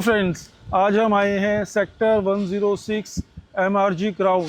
Friends, आज हम आए हैं सेक्टर 106 MRG क्राउन।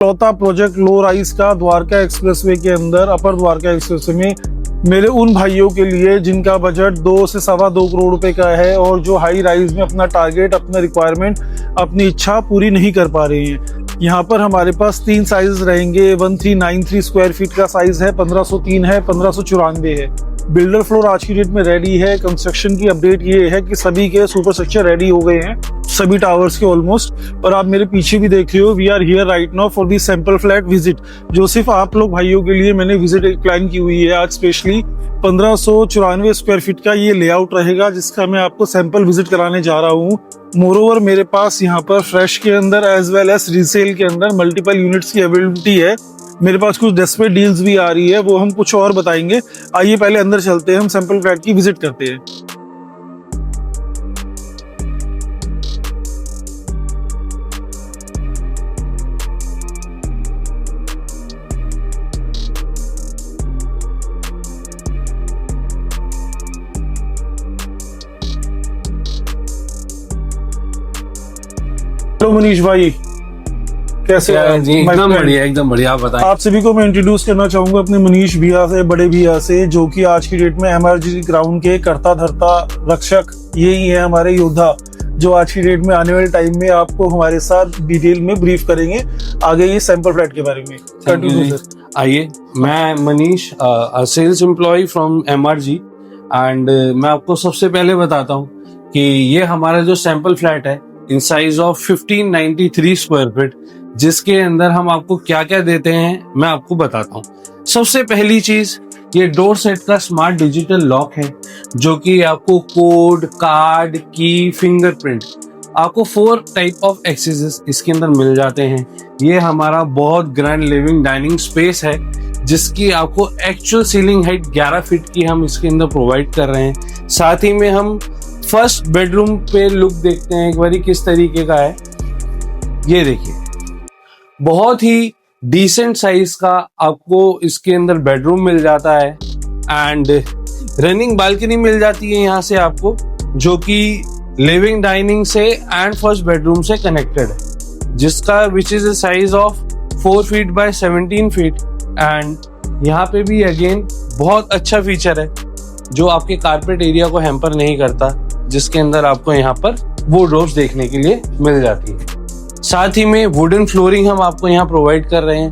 चौथा प्रोजेक्ट लो राइज का द्वारका एक्सप्रेसवे के अंदर, अपर द्वारका एक्सप्रेसवे में मेरे उन भाइयों के लिए जिनका बजट 2 से सवा 2 करोड़ रुपए का है और जो हाई राइज में अपना टारगेट, अपना रिक्वायरमेंट, अपनी इच्छा पूरी नहीं कर पा रही हैं। यहाँ पर हमारे पास 3 साइज रहेंगे। 1393 स्क्वायर फीट का साइज है, 1503 है, 1594 है। बिल्डर फ्लोर आज की डेट में रेडी है। कंस्ट्रक्शन की अपडेट ये है कि सभी के सुपर स्ट्रक्चर रेडी हो गए हैं, सभी टावर्स के ऑलमोस्ट। और आप मेरे पीछे भी देख रहे हो, we are here right now for the sample flat visit, जो सिर्फ आप लोग भाइयों के लिए मैंने विजिट प्लान की हुई है आज स्पेशली। 1594 स्क्वायर फीट का ये लेआउट रहेगा जिसका मैं आपको सैंपल विजिट कराने जा रहा हूँ। मोरोवर मेरे पास यहाँ पर फ्रेश के अंदर एज वेल एज रीसेल के अंदर मल्टीपल यूनिट्स की अवेलेबिलिटी है। मेरे पास कुछ डेस्परेट डील्स भी आ रही है, वो हम कुछ और बताएंगे। आइए पहले अंदर चलते हैं, हम सैंपल फ्लैट की विजिट करते हैं। हेलो मनीष भाई, कैसे हैं जी? एकदम बढ़िया। आप बताएं। आप सभी को मैं इंट्रोड्यूस करना चाहूंगा अपने मनीष भैया से, बड़े भैया से, जो कि आज की डेट में एमआरजी ग्राउंड के कर्ता धर्ता रक्षक यही है, हमारे योद्धा, जो आज की डेट में आने वाले टाइम में आपको हमारे साथ डिटेल में ब्रीफ करेंगे आगे ये सैंपल फ्लैट के बारे में। Continue sir. आइए, मैं Manish, sales employ from MRG, and मैं आपको सबसे पहले बताता हूँ कि ये हमारा जो सैंपल फ्लैट है in size of 1593 square feet, जिसके अंदर हम आपको क्या क्या देते हैं मैं आपको बताता हूँ। सबसे पहली चीज, ये डोर सेट का स्मार्ट डिजिटल लॉक है, जो कि आपको कोड, कार्ड, की, फिंगरप्रिंट, आपको 4 टाइप ऑफ एक्सेसेस इसके अंदर मिल जाते हैं। ये हमारा बहुत ग्रैंड लिविंग डाइनिंग स्पेस है, जिसकी आपको एक्चुअल सीलिंग हाइट 11 फीट की हम इसके अंदर प्रोवाइड कर रहे हैं। साथ ही में हम फर्स्ट बेडरूम पे लुक देखते हैं एक बारी किस तरीके का है। ये देखिए, बहुत ही डिसेंट साइज का आपको इसके अंदर बेडरूम मिल जाता है, एंड रनिंग बालकनी मिल जाती है यहाँ से आपको, जो कि लिविंग डाइनिंग से एंड फर्स्ट बेडरूम से कनेक्टेड है, जिसका which is a size of 4 feet by 17 feet. And यहाँ पे भी अगेन बहुत अच्छा फीचर है जो आपके कारपेट एरिया को हैम्पर नहीं करता, जिसके अंदर आपको यहाँ पर वार्डरोब्स देखने के लिए मिल जाती है। साथ ही में वुडन फ्लोरिंग हम आपको यहाँ प्रोवाइड कर रहे हैं,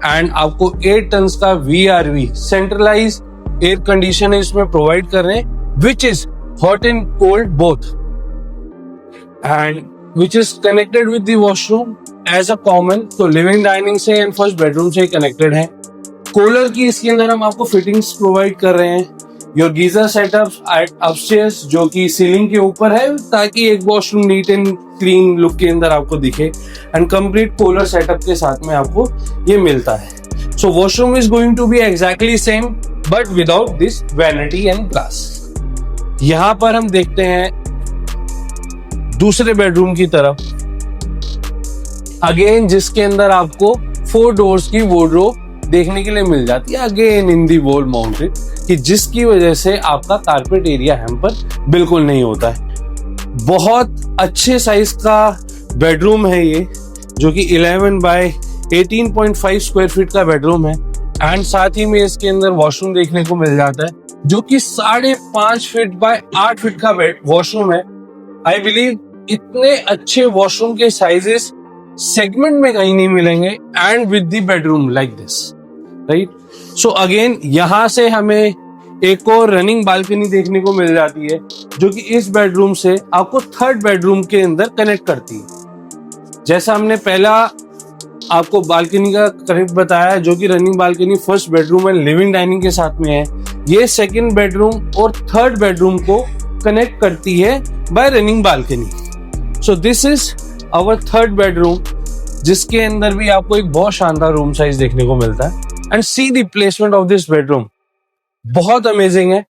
एंड आपको 8 टन का VRV सेंट्रलाइज एयर कंडीशनर इसमें प्रोवाइड कर रहे हैं, which is hot and cold both, and which is connected with the washroom as a common. तो लिविंग डाइनिंग से एंड फर्स्ट बेडरूम से कनेक्टेड है। कूलर की इसके अंदर हम आपको फिटिंग्स प्रोवाइड कर रहे हैं। योर गीजर सेटअप अपस्टेयर्स, जो कि सीलिंग के ऊपर है, ताकि एक washroom neat and clean look के अंदर आपको दिखे, एंड कंप्लीट कूलर सेटअप के साथ में आपको ये मिलता है। So washroom is going to be exactly same but without this vanity and glass. यहां पर हम देखते हैं दूसरे बेडरूम की तरफ, अगेन जिसके अंदर आपको 4 डोर्स की वार्डरोब देखने के लिए मिल जाती है, again in the wall mounted, कि जिसकी वजह से आपका कारपेट एरिया हैम्पर बिल्कुल नहीं होता है। बहुत अच्छे साइज का बेडरूम है ये, जो कि 11 बाय 18.5 स्क्वायर फीट का बेडरूम है, एंड साथ ही में इसके अंदर वॉशरूम देखने को मिल जाता है, जो कि 5.5 फीट बाय 8 फीट का वॉशरूम है। आई बिलीव इतने अच्छे वॉशरूम के साइजेस सेगमेंट में कहीं नहीं मिलेंगे, and with the bedroom like this, right. So again यहाँ से हमें एक और रनिंग बालकनी देखने को मिल जाती है, जो कि इस बेडरूम से आपको थर्ड बेडरूम के अंदर कनेक्ट करती है। जैसा हमने पहला आपको बालकनी का कनेक्ट बताया, जो कि running balcony first bedroom and living dining के साथ में है, ये सेकंड बेडरूम और थर्ड बेडरूम को कनेक्ट करती है by running balcony. So this is our third bedroom, जिसके अंदर भी आपको एक बहुत शानदार रूम साइज देखने को मिलता है। And see the placement of this bedroom, बहुत अमेजिंग है।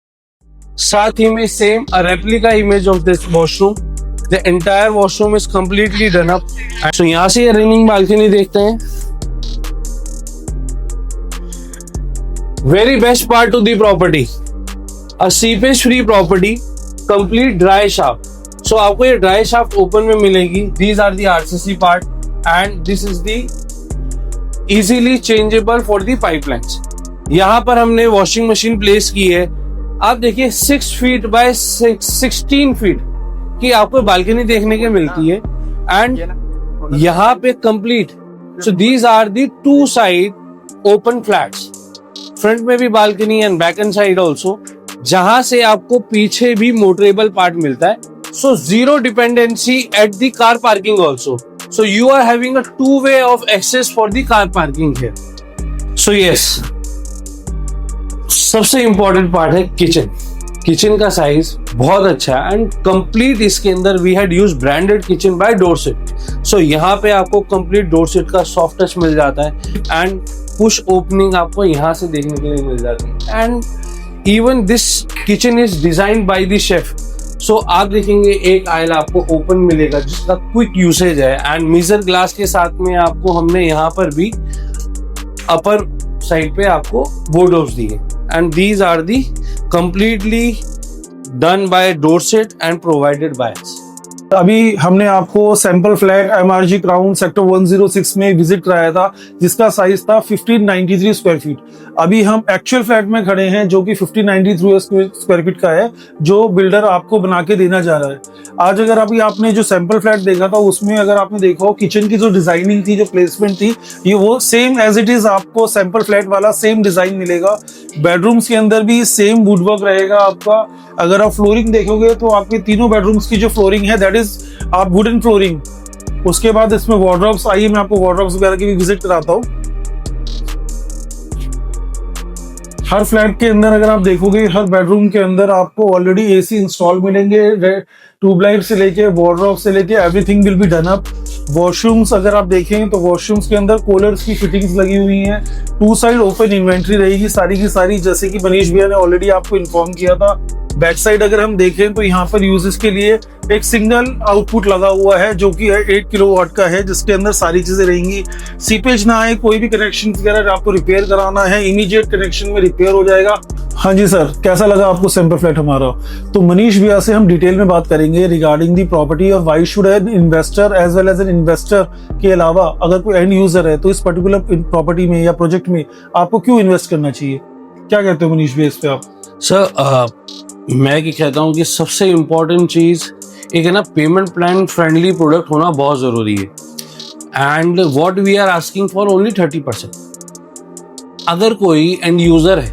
साथ ही में same a replica image of this washroom, the entire washroom is completely done up. So यहाँ से रनिंग बालकनी देखते हैं। Very best part to the property, a seepage free property, complete dry shaft. So आपको ये dry shaft open में मिलेगी। These are the RCC part and this is the easily changeable for the pipelines. यहाँ पर हमने washing machine place की है। आप देखिए 6 फीट बाय 16 फीट की आपको बालकनी देखने के मिलती है। एंड यहाँ पे complete, so these are the 2 side open flats, front में भी balcony and back and side also, जहां से आपको पीछे भी मोटरेबल पार्ट मिलता है। So zero dependency at the car parking also, so you are having a 2 way of access for the car parking here. So yes, सबसे important part है kitchen. Kitchen का साइज बहुत अच्छा है एंड कंप्लीट इसके अंदर we had use branded kitchen by Dorset. So यहाँ पे आपको कंप्लीट डोरसेट का सॉफ्ट टच मिल जाता है एंड पुश ओपनिंग आपको यहाँ से देखने के लिए मिल जाती है। And even this kitchen is designed by the chef. So आप देखेंगे एक आयल आपको ओपन मिलेगा जिसका क्विक यूसेज है एंड मिरर ग्लास के साथ में आपको हमने यहाँ पर भी अपर साइड पे आपको वार्डरोब्स दिए। And these are the completely done by Dorset and provided by us. अभी हमने आपको sample flat MRG crown sector 106 में विजिट कराया था, जिसका साइज था 1593 स्क्वायर फीट। अभी हम एक्चुअल फ्लैट में खड़े हैं जो कि 1593 स्क्वायर फीट का है, जो बिल्डर आपको बना के देना जा रहा है। आज अगर अभी आपने जो सैंपल फ्लैट देखा था उसमें अगर आपने देखा हो किचन की जो डिजाइनिंग थी, जो प्लेसमेंट थी, ये वो सेम एज इट इज आपको सैंपल फ्लैट वाला सेम डिजाइन मिलेगा। बेडरूम्स के अंदर भी सेम वुडवर्क रहेगा आपका। अगर आप फ्लोरिंग देखोगे तो आपके तीनों बेडरूम्स की जो फ्लोरिंग है दैट इज आप वुडन फ्लोरिंग। उसके बाद इसमें वार्डरोब्स, आइए मैं आपको वार्डरोब्स वगैरह की भी विजिट कराता हूँ। हर फ्लैट के अंदर अगर आप देखोगे, हर बेडरूम के अंदर आपको ऑलरेडी एसी इंस्टॉल मिलेंगे, ट्यूबलाइट से लेके वार्डरोब से लेके everything will be done up. Washrooms अगर आप देखें तो वॉशरूम्स के अंदर कूलर्स की फिटिंग्स लगी हुई हैं। 2 साइड ओपन इन्वेंट्री रहेगी सारी की सारी, जैसे कि मनीष भैया ने ऑलरेडी आपको इन्फॉर्म किया था। बैक साइड अगर हम देखें तो यहाँ पर यूजेस के लिए एक सिंगल आउटपुट लगा हुआ है जो कि 8 किलोवाट का है, जिसके अंदर सारी चीजें रहेंगी। सीपेज ना आए, कोई भी कनेक्शन वगैरह आपको रिपेयर कराना है, इमीडिएट कनेक्शन में रिपेयर हो जाएगा। हाँ जी सर, कैसा लगा आपको सैंपल फ्लैट हमारा? तो मनीष भैया से हम डिटेल में बात करेंगे रिगार्डिंग दी प्रॉपर्टी और why should an investor as well as an investor के अलावा अगर कोई एंड यूजर है तो इस पर्टिकुलर प्रॉपर्टी में या प्रोजेक्ट में आपको क्यों इन्वेस्ट करना चाहिए। क्या कहते हो मनीष भैया इस पे आप? सर मैं क्या कहता हूँ कि सबसे इम्पोर्टेंट चीज एक है ना, पेमेंट प्लान फ्रेंडली प्रोडक्ट होना बहुत जरूरी है। And what we are asking for only 30%। अगर कोई एंड यूजर है,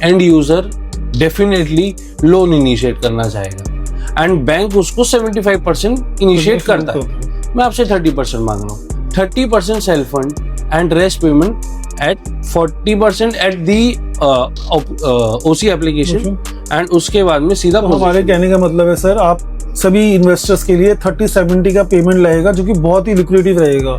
end user definitely loan initiate करना चाहेगा एंड बैंक उसको 75% इनिशिएट करता है। मैं आपसे 30% मांग रहा हूँ। 30% self fund and rest payment at 40% at the OC application and उसके बाद में सीधा। तो हमारे कहने का मतलब है सर, आप सभी इन्वेस्टर्स के लिए 30-70 का पेमेंट लगेगा जो कि बहुत ही लिक्विडेटिव रहेगा।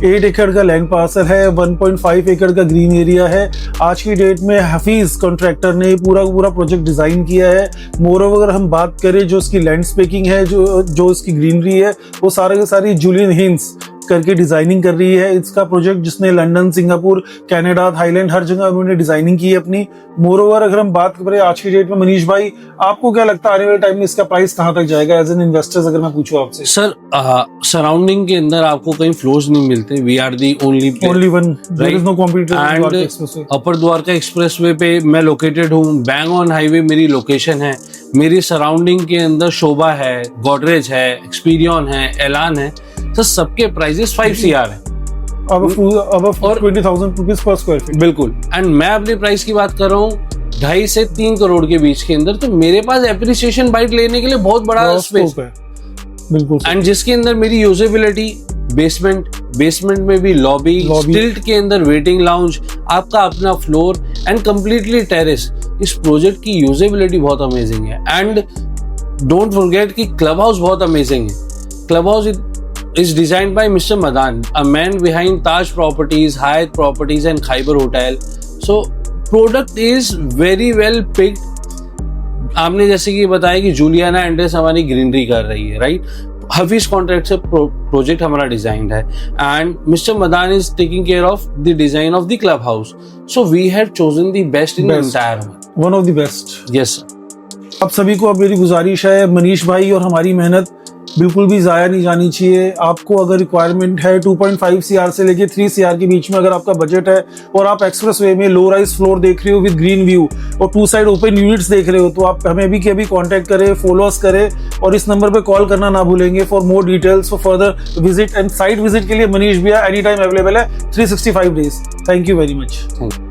8 एकड़ का लैंड पार्सल है, 1.5 एकड़ का ग्रीन एरिया है। आज की डेट में हफीज कॉन्ट्रैक्टर ने पूरा प्रोजेक्ट डिजाइन किया है। मोरओवर अगर हम बात करें जो इसकी लैंडस्केपिंग है, जो इसकी ग्रीनरी है, वो सारे के सारी जूलियन हिंस करके डिजाइनिंग कर रही है। इसका प्रोजेक्ट जिसने लंदन, सिंगापुर, कनाडा, थाईलैंड हर जगह उन्होंने डिजाइनिंग की है अपनी। मोरओवर अगर हम बात करें आज की डेट में, मनीष भाई आपको क्या लगता है आने वाले टाइम में इसका प्राइस कहां तक जाएगा एज एन इन्वेस्टर्स, अगर मैं पूछूं आपसे? सर सराउंडिंग के अंदर आपको कहीं फ्लोर्स नहीं मिलते। We are the only one, there is no competitor. And upper Dwarka expressway पे मैं लोकेटेड हूँ, बैंग ऑन हाईवे मेरी लोकेशन है। मेरी सराउंडिंग के अंदर शोभा है, गोदरेज है, एक्सपीरियन है, एलान है। तो सबके प्राइजेस 5 CR है। above 20,000 rupees per square feet. बिल्कुल। एंड मैं अपने प्राइस की बात कर रहा हूँ 2.5 से 3 करोड़ के बीच के अंदर, तो मेरे पास एप्रिसिएशन बाइट लेने के लिए बहुत बड़ा स्पेस है, बिल्कुल। एंड जिसके अंदर मेरी यूजेबिलिटी बेसमेंट में भी लॉबी, स्टिल्ट के अंदर वेटिंग लाउंज, आपका अपना फ्लोर एंड कंप्लीटली टेरेस। इस प्रोजेक्ट की यूजेबिलिटी बहुत अमेजिंग है। एंड डोंट फॉरगेट कि क्लब हाउस बहुत अमेजिंग है। Club house is designed by Mr. Madan, a man behind Taj Properties, Hyatt Properties and Khyber Hotel. So product is very well picked. आपने जैसे कि बताया कि जूलियाना एंड्रेस हमारी greenery कर रही है, राइट? हफीज कॉन्ट्रैक्ट से प्रोजेक्ट हमारा डिजाइंड है and mister Madan is taking care of the design of the club house. So we have chosen the best in the entire one of the best. Yes sir. आप सभी को अब मेरी गुजारिश है, मनीष भाई और हमारी मेहनत बिल्कुल भी ज़ाया नहीं जानी चाहिए. आपको अगर रिक्वायरमेंट है 2.5 CR से लेके 3 CR के बीच में अगर आपका बजट है और आप एक्सप्रेस वे में लो राइज फ्लोर देख रहे हो विद ग्रीन व्यू और 2 साइड ओपन यूनिट्स देख रहे हो, तो आप हमें भी कभी कांटेक्ट करें, फॉलो अस करें और इस नंबर पे कॉल करना ना भूलेंगे for more details, for further visit and site visit के लिए मनीष भैया एनी टाइम अवेलेबल है 365 days. Thank you very much. Thank you.